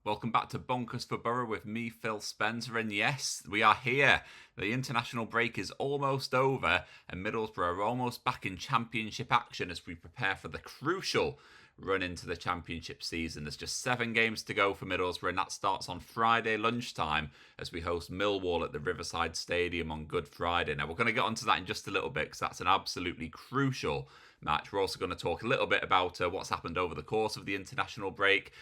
Welcome back to Bonkers For Boro with me, Phil Spencer, and yes, we are here. The international break is almost over, and Middlesbrough are almost back in championship action as we prepare for the crucial run into the championship season. There's just 7 games to go for Middlesbrough, and that starts on Friday lunchtime as we host Millwall at the Riverside Stadium on Good Friday. Now, we're going to get onto that in just a little bit because that's an absolutely crucial match. We're also going to talk a little bit about what's happened over the course of the international break,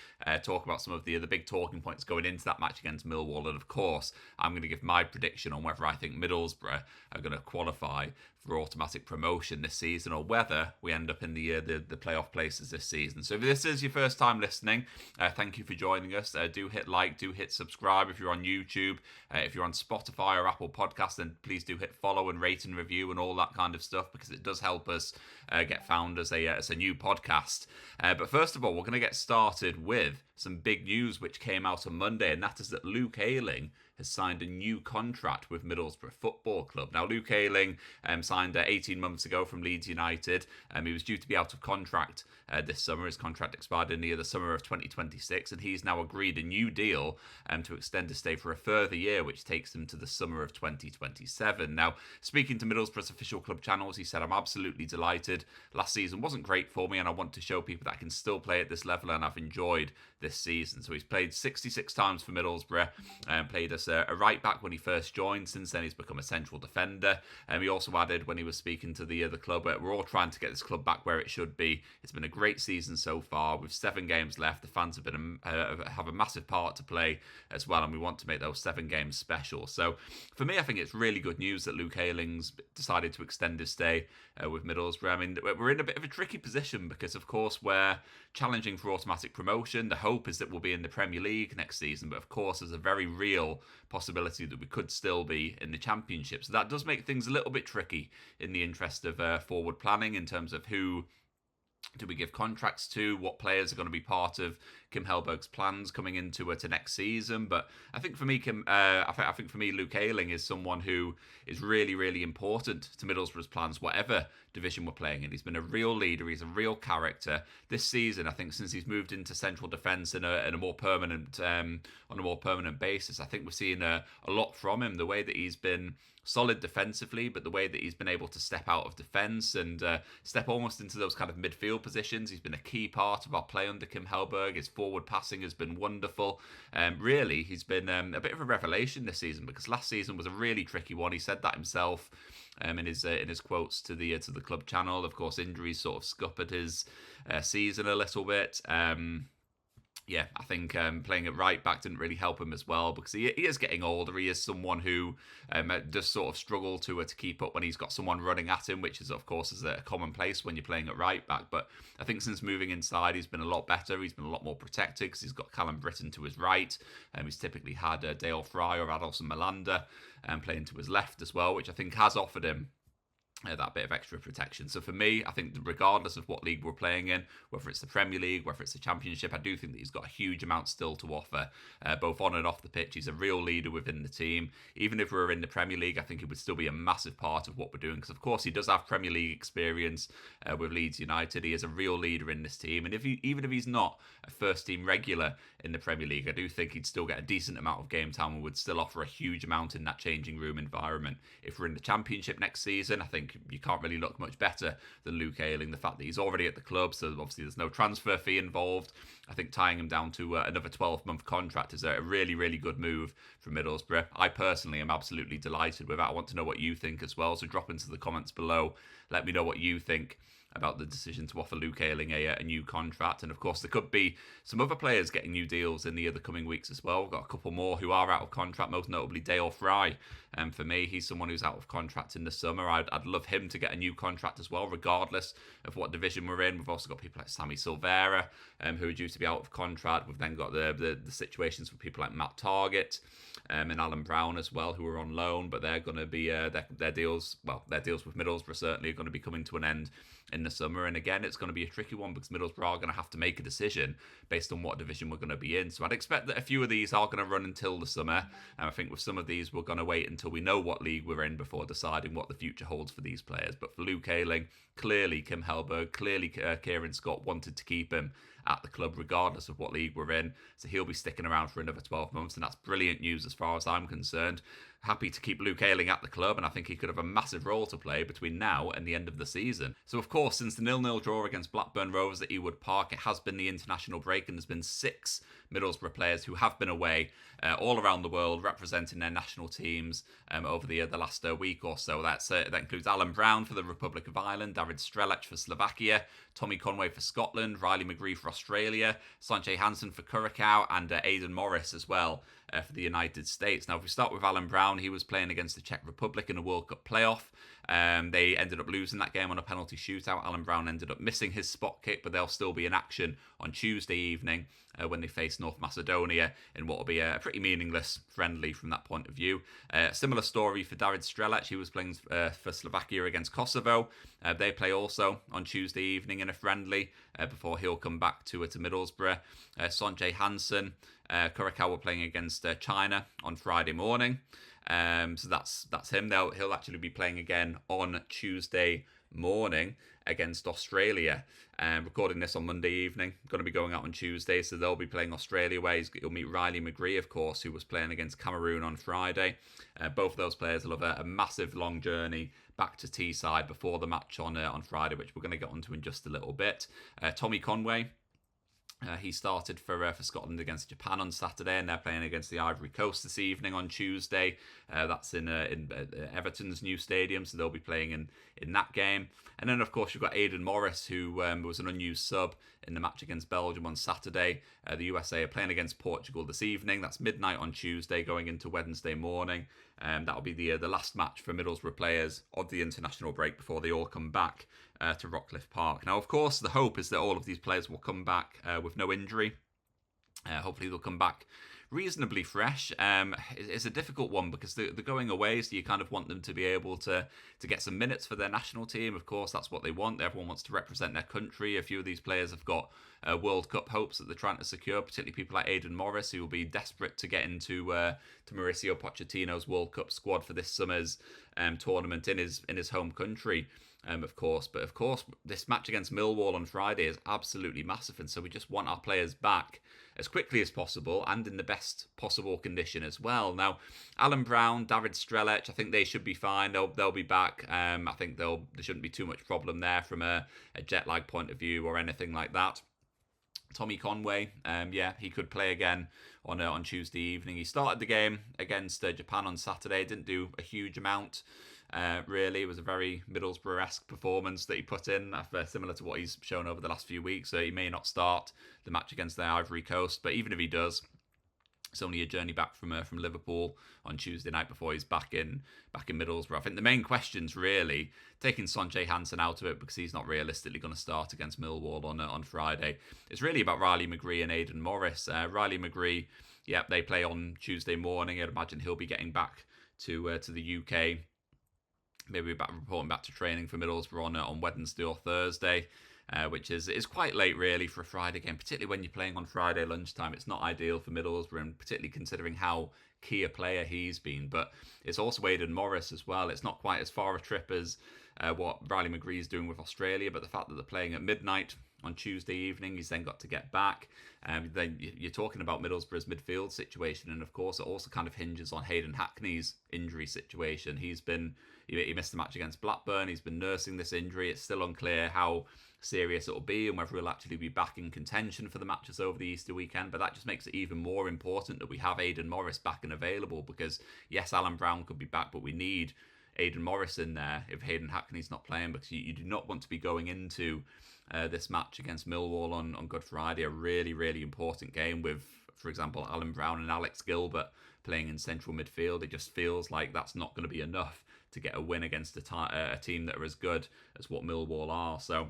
talk about some of the big talking points going into that match against Millwall, and of course, I'm going to give my prediction on whether I think Middlesbrough are going to qualify for automatic promotion this season, or whether we end up in the playoff places this season. So if this is your first time listening, thank you for joining us. Do hit like, do hit subscribe if you're on YouTube. If you're on Spotify or Apple Podcasts, then please do hit follow and rate and review and all that kind of stuff, because it does help us get found as a new podcast. But first of all, we're going to get started with some big news which came out on Monday, and that is that Luke Ayling has signed a new contract with Middlesbrough Football Club. Now, Luke Ayling signed 18 months ago from Leeds United. He was due to be out of contract this summer. His contract expired in the summer of 2026, and he's now agreed a new deal to extend his stay for a further year, which takes him to the summer of 2027. Now, speaking to Middlesbrough's official club channels, he said, "I'm absolutely delighted. Last season wasn't great for me, and I want to show people that I can still play at this level, and I've enjoyed this season." So he's played 66 times for Middlesbrough, played as a right back when he first joined. Since then, he's become a central defender. He also added, when he was speaking to the club, we're all trying to get this club back where it should be. It's been a great season so far. With 7 games left, the fans have a massive part to play as well, and we want to make those 7 games special. So for me, I think it's really good news that Luke Ayling's decided to extend his stay with Middlesbrough. I mean, we're in a bit of a tricky position because, of course, we're challenging for automatic promotion. The hope is that we'll be in the Premier League next season, but of course, there's a very real possibility that we could still be in the Championship. So that does make things a little bit tricky in the interest of forward planning in terms of who do we give contracts to, what players are going to be part of Kim Hellberg's plans coming into to next season. But I think for me, I think for me, Luke Ayling is someone who is really, really important to Middlesbrough's plans, whatever division we're playing in. He's been a real leader. He's a real character. This season, I think, since he's moved into central defence in a more permanent on a more permanent basis, I think we're seeing a lot from him. The way that he's been solid defensively, but the way that he's been able to step out of defence and step almost into those kind of midfield positions. He's been a key part of our play under Kim Hellberg. His forward passing has been wonderful. Really, he's been a bit of a revelation this season, because last season was a really tricky one. He said that himself in his quotes to the club channel. Of course, injuries sort of scuppered his season a little bit. Yeah, I think playing at right back didn't really help him as well, because he is getting older. He is someone who does sort of struggle to keep up when he's got someone running at him, which is, of course, is a commonplace when you're playing at right back. But I think since moving inside, he's been a lot better. He's been a lot more protected because he's got Callum Britton to his right. He's typically had Dale Fry or Adolson Malanda playing to his left as well, which I think has offered him that bit of extra protection. So for me, I think regardless of what league we're playing in, whether it's the Premier League, whether it's the Championship, I do think that he's got a huge amount still to offer, both on and off the pitch. He's a real leader within the team. Even if we're in the Premier League, I think he would still be a massive part of what we're doing, because of course he does have Premier League experience with Leeds United. He is a real leader in this team, and even if he's not a first team regular in the Premier League, I do think he'd still get a decent amount of game time and would still offer a huge amount in that changing room environment. If we're in the Championship next season, I think you can't really look much better than Luke Ayling. The fact that he's already at the club, so obviously there's no transfer fee involved. I think tying him down to another 12-month contract is a really, really good move from Middlesbrough. I personally am absolutely delighted with that. I want to know what you think as well, so drop into the comments below. Let me know what you think about the decision to offer Luke Ayling a new contract. And of course, there could be some other players getting new deals in the coming weeks as well. We've got a couple more who are out of contract, most notably Dale Fry. And for me, he's someone who's out of contract in the summer. I'd love him to get a new contract as well, regardless of what division we're in. We've also got people like Sammy Silvera, who are due to be out of contract. We've then got the situations with people like Matt Targett and Alan Brown as well, who are on loan, but they're going to be their deals with Middlesbrough certainly are going to be coming to an end in the summer. And again, it's going to be a tricky one because Middlesbrough are going to have to make a decision based on what division we're going to be in. So I'd expect that a few of these are going to run until the summer. And I think with some of these, we're going to wait until we know what league we're in before deciding what the future holds for these players. But for Luke Ayling, clearly Kim Hellberg, clearly Kieran Scott wanted to keep him at the club, regardless of what league we're in. So he'll be sticking around for another 12 months, and that's brilliant news as far as I'm concerned. Happy to keep Luke Ayling at the club, and I think he could have a massive role to play between now and the end of the season. So, of course, since the 0-0 draw against Blackburn Rovers at Ewood Park, it has been the international break, and there's been 6 Middlesbrough players who have been away all around the world representing their national teams over the last week or so. That includes Alan Brown for the Republic of Ireland, David Strelec for Slovakia, Tommy Conway for Scotland, Riley McGree for Australia, Sanjay Hansen for Curacao, and Aidan Morris as well for the United States. Now, if we start with Alan Brown, he was playing against the Czech Republic in a World Cup playoff. They ended up losing that game on a penalty shootout. Alan Brown ended up missing his spot kick, but they'll still be in action on Tuesday evening when they face North Macedonia in what will be a pretty meaningless friendly from that point of view. Similar story for David Strelec. He was playing for Slovakia against Kosovo. They play also on Tuesday evening in a friendly before he'll come back to Middlesbrough. Sanjay Hansen, Curacao were playing against China on Friday morning. So that's him. He'll actually be playing again on Tuesday morning against Australia. Recording this on Monday evening, going to be going out on Tuesday, so they'll be playing Australia away. He'll meet Riley McGree, of course, who was playing against Cameroon on Friday. Both of those players will have a massive long journey back to Teesside before the match on Friday, which we're going to get onto in just a little bit. Tommy Conway, he started for Scotland against Japan on Saturday, and they're playing against the Ivory Coast this evening on Tuesday. That's in Everton's new stadium, so they'll be playing in that game. And then, of course, you've got Aidan Morris, who was an unused sub in the match against Belgium on Saturday. The USA are playing against Portugal this evening. That's midnight on Tuesday, going into Wednesday morning. That'll be the last match for Middlesbrough players of the international break before they all come back to Rockcliffe Park. Now, of course, the hope is that all of these players will come back with no injury. Hopefully they'll come back reasonably fresh. It's a difficult one because they're going away, so you kind of want them to be able to get some minutes for their national team. Of course, that's what they want. Everyone wants to represent their country. A few of these players have got World Cup hopes that they're trying to secure, particularly people like Aidan Morris, who will be desperate to get into to Mauricio Pochettino's World Cup squad for this summer's tournament in his home country. Of course, this match against Millwall on Friday is absolutely massive, and so we just want our players back as quickly as possible and in the best possible condition as well. Now, Alan Brown, David Strelec, I think they should be fine. They'll be back. I think there shouldn't be too much problem there from a jet lag point of view or anything like that. Tommy Conway, he could play again on Tuesday evening. He started the game against Japan on Saturday. Didn't do a huge amount. Really, it was a very Middlesbrough-esque performance that he put in, similar to what he's shown over the last few weeks. So he may not start the match against the Ivory Coast, but even if he does, it's only a journey back from Liverpool on Tuesday night before he's back in Middlesbrough. I think the main question's really taking Sanjay Hansen out of it because he's not realistically going to start against Millwall on Friday. It's really about Riley McGree and Aidan Morris. Riley McGree, they play on Tuesday morning. I'd imagine he'll be getting back to the UK. Maybe reporting back to training for Middlesbrough on Wednesday or Thursday, which is quite late really for a Friday game, particularly when you're playing on Friday lunchtime. It's not ideal for Middlesbrough, and particularly considering how key a player he's been. But it's also Aidan Morris as well. It's not quite as far a trip as what Riley McGree is doing with Australia, but the fact that they're playing at midnight on Tuesday evening, he's then got to get back. Then you're talking about Middlesbrough's midfield situation, and of course it also kind of hinges on Hayden Hackney's injury situation. He missed the match against Blackburn. He's been nursing this injury. It's still unclear how serious it'll be and whether he'll actually be back in contention for the matches over the Easter weekend. But that just makes it even more important that we have Aidan Morris back and available, because yes, Alan Brown could be back, but we need Aidan Morris in there if Hayden Hackney's not playing, because you do not want to be going into this match against Millwall on Good Friday, a really, really important game with, for example, Alan Brown and Alex Gilbert playing in central midfield. It just feels like that's not going to be enough to get a win against a team that are as good as what Millwall are. So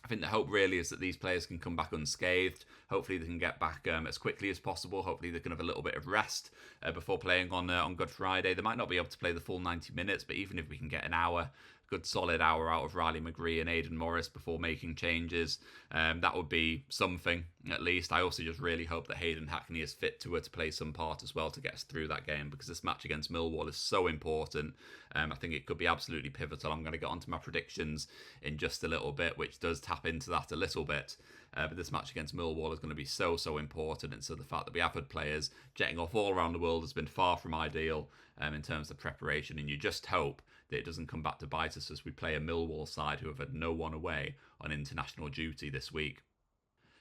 I think the hope really is that these players can come back unscathed. Hopefully they can get back as quickly as possible. Hopefully they can have a little bit of rest before playing on Good Friday. They might not be able to play the full 90 minutes, but even if we can get an hour good solid hour out of Riley McGree and Aidan Morris before making changes. That would be something, at least. I also just really hope that Hayden Hackney is fit to play some part as well to get us through that game, because this match against Millwall is so important. I think it could be absolutely pivotal. I'm going to get onto my predictions in just a little bit, which does tap into that a little bit. But this match against Millwall is going to be so important. And so the fact that we have had players jetting off all around the world has been far from ideal in terms of preparation. And you just hope that it doesn't come back to bite us as we play a Millwall side who have had no one away on international duty this week.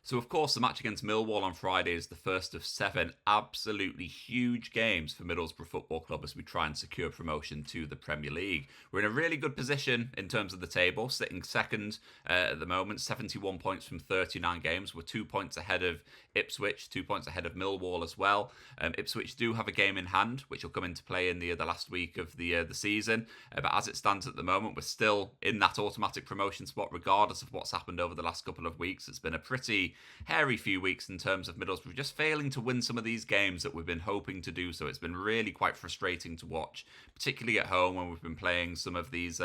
So, of course, the match against Millwall on Friday is the first of 7 absolutely huge games for Middlesbrough Football Club as we try and secure promotion to the Premier League. We're in a really good position in terms of the table, sitting second at the moment, 71 points from 39 games. We're 2 points ahead of Ipswich, 2 points ahead of Millwall as well. Ipswich do have a game in hand, which will come into play in the last week of the season. But as it stands at the moment, we're still in that automatic promotion spot, regardless of what's happened over the last couple of weeks. It's been a pretty hairy few weeks in terms of Middlesbrough just failing to win some of these games that we've been hoping to do. So it's been really quite frustrating to watch, particularly at home when we've been playing some of these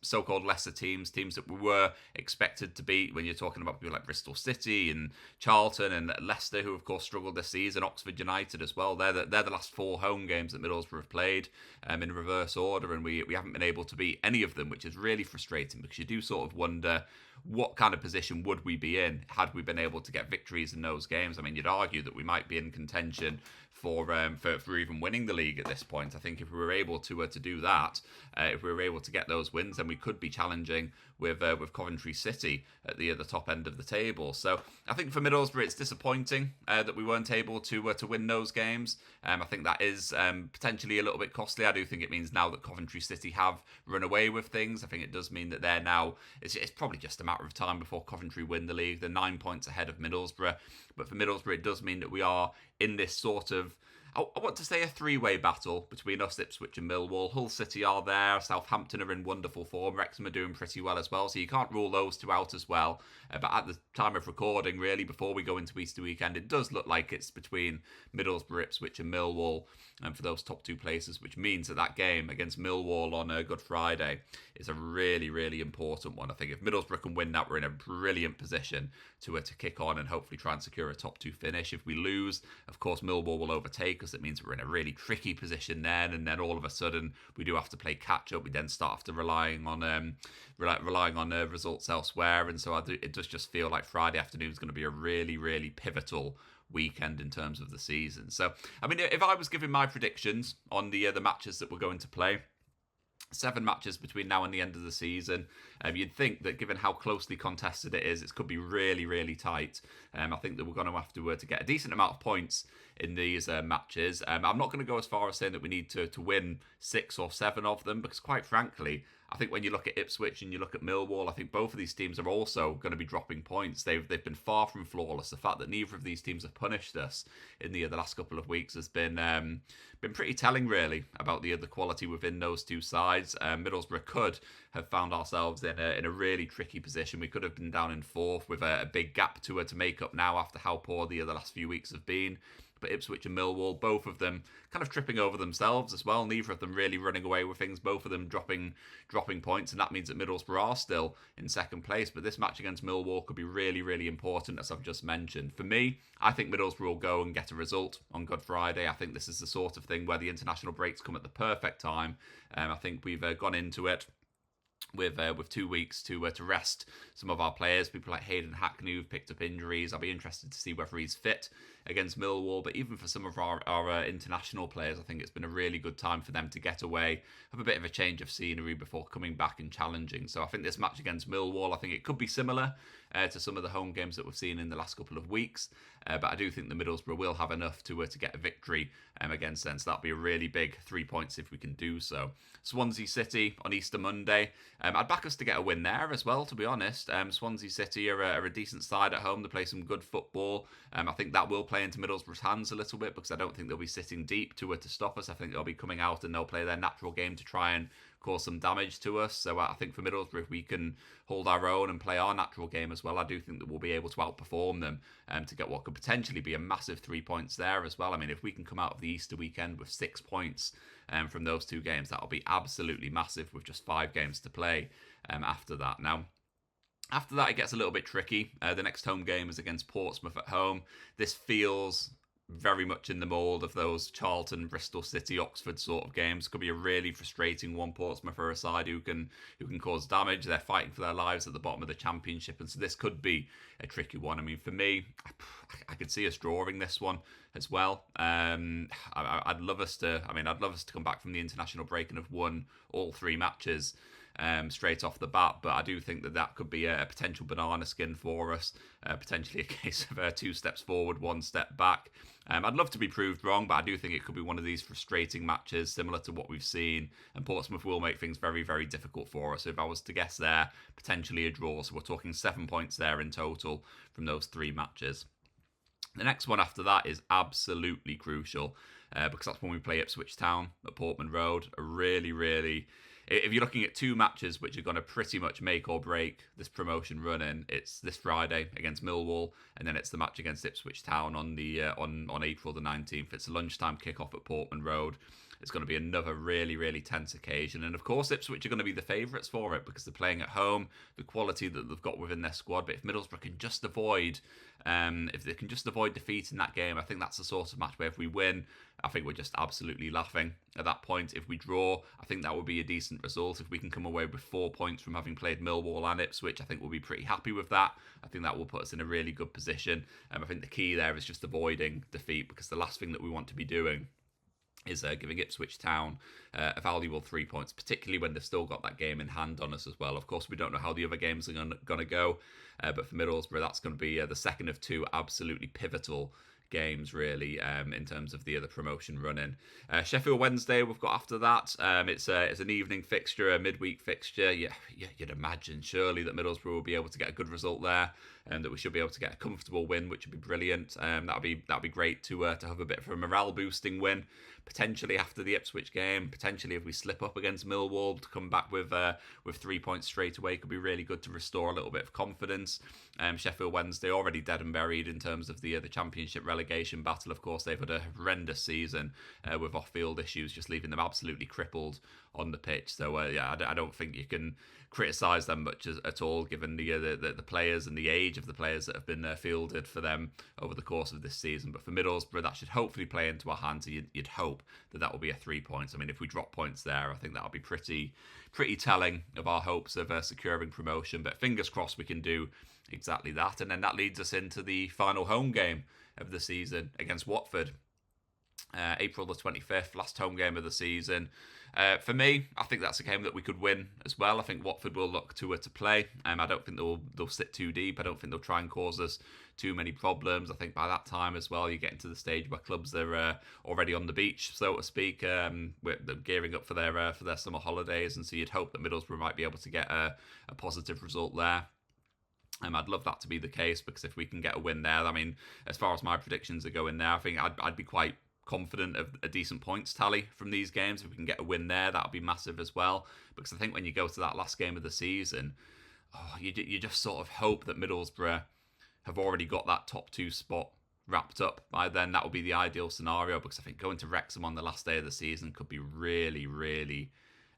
so-called lesser teams that we were expected to beat. When you're talking about people like Bristol City and Charlton and Leicester, who of course struggled this season, Oxford United as well. They're the last 4 home games that Middlesbrough have played in reverse order, and we haven't been able to beat any of them, which is really frustrating, because you do sort of wonder what kind of position would we be in had we been able to get victories in those games. I mean, you'd argue that we might be in contention for even winning the league at this point. I think if we were able to do that, if we were able to get those wins, then we could be challenging with Coventry City at the top end of the table. So I think for Middlesbrough, it's disappointing that we weren't able to win those games. I think that is potentially a little bit costly. I do think it means now that Coventry City have run away with things. I think it does mean that they're now, it's probably just a matter of time before Coventry win the league. They're 9 points ahead of Middlesbrough. But for Middlesbrough, it does mean that we are in this sort of, I want to say, a 3-way battle between us, Ipswich and Millwall. Hull City are there. Southampton are in wonderful form. Wrexham are doing pretty well as well. So you can't rule those 2 out as well. But at the time of recording, really, before we go into Easter weekend, it does look like it's between Middlesbrough, Ipswich and Millwall for those top 2 places, which means that game against Millwall on Good Friday is a really, really important one. I think if Middlesbrough can win that, we're in a brilliant position to kick on and hopefully try and secure a top 2 finish. If we lose, of course, Millwall will overtake us. It means we're in a really tricky position then, and then all of a sudden we do have to play catch up. We then start after relying on results elsewhere, and so it does just feel like Friday afternoon is going to be a really, really pivotal weekend in terms of the season. So, I mean, if I was giving my predictions on the matches that we're going to play, 7 matches between now and the end of the season. You'd think that given how closely contested it is, it could be really, really tight. I think that we're going to have to get a decent amount of points in these matches. I'm not going to go as far as saying that we need to win 6 or 7 of them, because quite frankly, I think when you look at Ipswich and you look at Millwall, I think both of these teams are also going to be dropping points. They've been far from flawless. The fact that neither of these teams have punished us in the last couple of weeks has been pretty telling, really, about the quality within those 2 sides. Middlesbrough could have found ourselves in a really tricky position. We could have been down in 4th with a big gap to make up now after how poor the last few weeks have been. But Ipswich and Millwall, both of them kind of tripping over themselves as well. Neither of them really running away with things. Both of them dropping points, and that means that Middlesbrough are still in 2nd place. But this match against Millwall could be really, really important, as I've just mentioned. For me, I think Middlesbrough will go and get a result on Good Friday. I think this is the sort of thing where the international breaks come at the perfect time. I think we've gone into it with 2 weeks to rest some of our players, people like Hayden Hackney who've picked up injuries. I'll be interested to see whether he's fit against Millwall, but even for some of our international players, I think it's been a really good time for them to get away, have a bit of a change of scenery before coming back and challenging. So I think this match against Millwall, I think it could be similar to some of the home games that we've seen in the last couple of weeks, but I do think the Middlesbrough will have enough to get a victory against them, so that'll be a really big 3 points if we can do so. Swansea City on Easter Monday, I'd back us to get a win there as well, to be honest. Swansea City are a decent side at home. They play some good football. I think that will play play into Middlesbrough's hands a little bit, because I don't think they'll be sitting deep to stop us. I think they'll be coming out and they'll play their natural game to try and cause some damage to us. So I think for Middlesbrough, if we can hold our own and play our natural game as well, I do think that we'll be able to outperform them to get what could potentially be a massive 3 points there as well. I mean, if we can come out of the Easter weekend with 6 points from those 2 games, that'll be absolutely massive with just 5 games to play after that. Now, after that, it gets a little bit tricky. The next home game is against Portsmouth at home. This feels very much in the mould of those Charlton, Bristol City, Oxford sort of games. Could be a really frustrating one. Portsmouth are a side who can cause damage. They're fighting for their lives at the bottom of the Championship, and so this could be a tricky one. I mean, for me, I could see us drawing this one as well. I'd love us to come back from the international break and have won all 3 matches straight off the bat, but I do think that could be a potential banana skin for us, potentially a case of 2 steps forward, 1 step back. I'd love to be proved wrong, but I do think it could be one of these frustrating matches similar to what we've seen, and Portsmouth will make things very, very difficult for us. So if I was to guess there, potentially a draw, so we're talking 7 points there in total from those 3 matches. The next one after that is absolutely crucial, because that's when we play Ipswich Town at Portman Road. A really, really... If you're looking at 2 matches which are going to pretty much make or break this promotion run in, it's this Friday against Millwall, and then it's the match against Ipswich Town on April the 19th. It's a lunchtime kickoff at Portman Road. It's going to be another really, really tense occasion. And of course, Ipswich are going to be the favourites for it because they're playing at home, the quality that they've got within their squad. But if Middlesbrough can just avoid, defeat in that game, I think that's the sort of match where if we win, I think we're just absolutely laughing at that point. If we draw, I think that would be a decent result. If we can come away with 4 points from having played Millwall and Ipswich, I think we'll be pretty happy with that. I think that will put us in a really good position. I think the key there is just avoiding defeat, because the last thing that we want to be doing is giving Ipswich Town a valuable 3 points, particularly when they've still got that game in hand on us as well. Of course, we don't know how the other games are going to go, but for Middlesbrough, that's going to be the second of 2 absolutely pivotal games, really, in terms of the other promotion run-in. Sheffield Wednesday we've got after that. It's an evening fixture, a midweek fixture. You'd imagine surely that Middlesbrough will be able to get a good result there, and that we should be able to get a comfortable win, which would be brilliant. That'd be great to have a bit of a morale boosting win, potentially after the Ipswich game. Potentially if we slip up against Millwall, to come back with 3 points straight away could be really good to restore a little bit of confidence. Sheffield Wednesday already dead and buried in terms of the Championship relegation battle. Of course, they've had a horrendous season with off-field issues, just leaving them absolutely crippled on the pitch. So I don't think you can criticise them much at all, given the players and the age of the players that have been fielded for them over the course of this season. But for Middlesbrough, that should hopefully play into our hands. You'd hope that will be a 3 points. I mean, if we drop points there, I think that'll be pretty telling of our hopes of securing promotion. But fingers crossed we can do exactly that. And then that leads us into the final home game of the season against Watford. April the 25th, last home game of the season. For me, I think that's a game that we could win as well. I think Watford will look to play. I don't think they'll sit too deep. I don't think they'll try and cause us too many problems. I think by that time as well, you get into the stage where clubs are already on the beach, so to speak. They're gearing up for their summer holidays, and so you'd hope that Middlesbrough might be able to get a positive result there. I'd love that to be the case, because if we can get a win there, I mean, as far as my predictions are going there, I think I'd be quite confident of a decent points tally from these games. If we can get a win there, that'll be massive as well, because I think when you go to that last game of the season, you just sort of hope that Middlesbrough have already got that top 2 spot wrapped up by then. That would be the ideal scenario, because I think going to Wrexham on the last day of the season could be really, really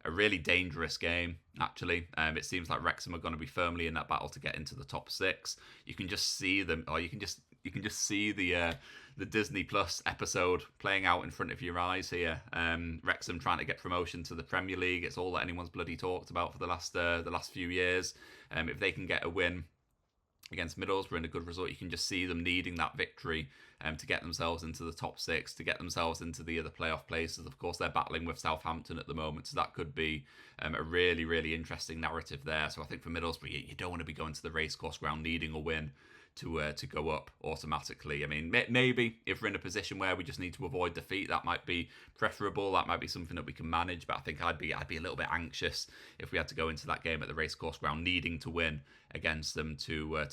a really dangerous game, actually. It seems like Wrexham are going to be firmly in that battle to get into the top 6. You can just see them, or you can just see the Disney Plus episode playing out in front of your eyes here. Wrexham trying to get promotion to the Premier League. It's all that anyone's bloody talked about for the last few years. If they can get a win against Middlesbrough and a good result, you can just see them needing that victory to get themselves into the top 6, to get themselves into the other playoff places. Of course, they're battling with Southampton at the moment, so that could be a really, really interesting narrative there. So I think for Middlesbrough, you don't want to be going to the racecourse ground needing a win to go up automatically. I mean, maybe if we're in a position where we just need to avoid defeat, that might be preferable. That might be something that we can manage. But I think I'd be a little bit anxious if we had to go into that game at the racecourse ground needing to win against them to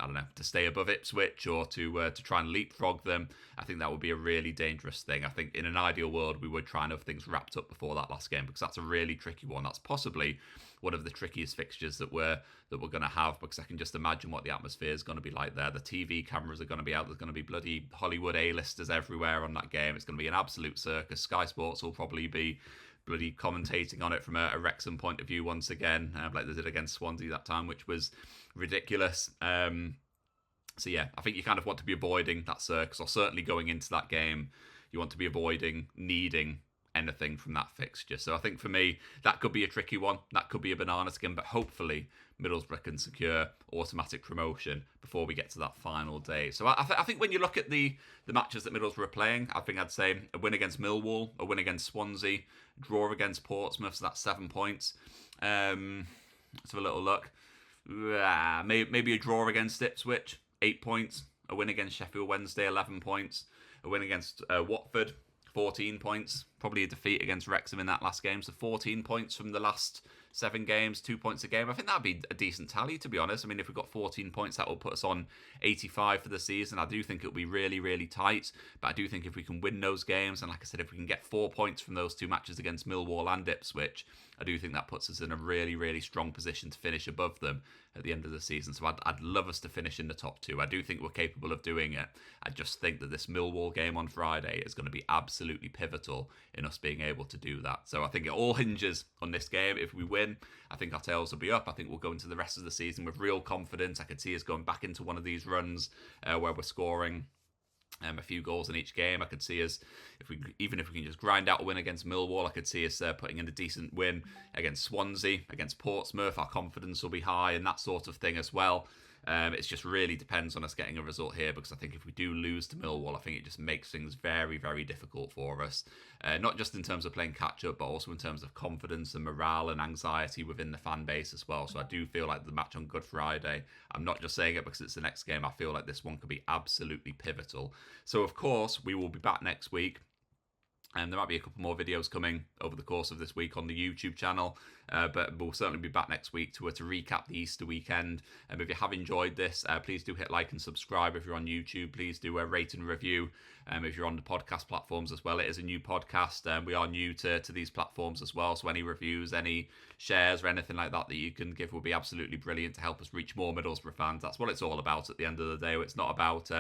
I don't know, to stay above Ipswich or to try and leapfrog them. I think that would be a really dangerous thing. I think in an ideal world, we would try and have things wrapped up before that last game, because that's a really tricky one. That's possibly one of the trickiest fixtures that we're going to have, because I can just imagine what the atmosphere is going to be like there. The TV cameras are going to be out. There's going to be bloody Hollywood A-listers everywhere on that game. It's going to be an absolute circus. Sky Sports will probably be bloody commentating on it from a Wrexham point of view once again, like they did against Swansea that time, which was ridiculous. So yeah, I think you kind of want to be avoiding that circus, or certainly going into that game, you want to be avoiding needing anything from that fixture. So I think for me, that could be a tricky one. That could be a banana skin, but hopefully Middlesbrough can secure automatic promotion before we get to that final day. So I think when you look at the matches that Middlesbrough are playing, I think I'd say a win against Millwall, a win against Swansea, draw against Portsmouth, so that's 7 points. Let's have a little look. Maybe a draw against Ipswich, 8 points. A win against Sheffield Wednesday, 11 points. A win against Watford, 14 points. Probably a defeat against Wrexham in that last game. So 14 points from the last 7 games, 2 points a game. I think that'd be a decent tally, to be honest. I mean, if we've got 14 points, that will put us on 85 for the season. I do think it'll be really, really tight. But I do think if we can win those games, and like I said, if we can get 4 points from those 2 matches against Millwall and Ipswich, I do think that puts us in a really, really strong position to finish above them at the end of the season. So I'd love us to finish in the top 2. I do think we're capable of doing it. I just think that this Millwall game on Friday is going to be absolutely pivotal in us being able to do that. So I think it all hinges on this game. If we win, I think our tails will be up. I think we'll go into the rest of the season with real confidence. I could see us going back into one of these runs where we're scoring a few goals in each game. I could see us, even if we can just grind out a win against Millwall, I could see us putting in a decent win against Swansea, against Portsmouth. Our confidence will be high and that sort of thing as well. It just really depends on us getting a result here, because I think if we do lose to Millwall, I think it just makes things very, very difficult for us. Not just in terms of playing catch-up, but also in terms of confidence and morale and anxiety within the fan base as well. So I do feel like the match on Good Friday, I'm not just saying it because it's the next game, I feel like this one could be absolutely pivotal. So of course, we will be back next week. And there might be a couple more videos coming over the course of this week on the YouTube channel, but we'll certainly be back next week to recap the Easter weekend. If you have enjoyed this, please do hit like and subscribe. If you're on YouTube, please do rate and review. If you're on the podcast platforms as well, it is a new podcast. We are new to these platforms as well, so any reviews, any shares or anything like that you can give will be absolutely brilliant to help us reach more Middlesbrough fans. That's what it's all about at the end of the day. It's not about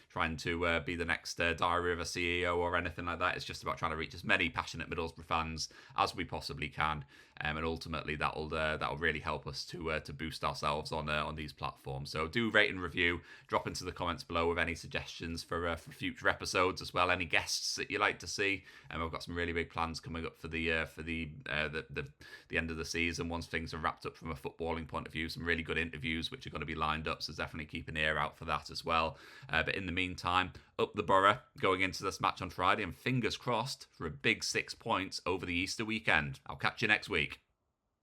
trying to be the next Diary of a CEO or anything like that. It's just about trying to reach as many passionate Middlesbrough fans as we possibly can, and ultimately that'll really help us to boost ourselves on these platforms. So do rate and review. Drop into the comments below with any suggestions for future episodes as well. Any guests that you like to see. I've got some really big plans coming up for the end of the season once things are wrapped up from a footballing point of view. Some really good interviews which are going to be lined up. So definitely keep an ear out for that as well. But in the meantime, up the Borough going into this match on Friday, and fingers crossed for a big 6 points over the Easter weekend. I'll catch you next week.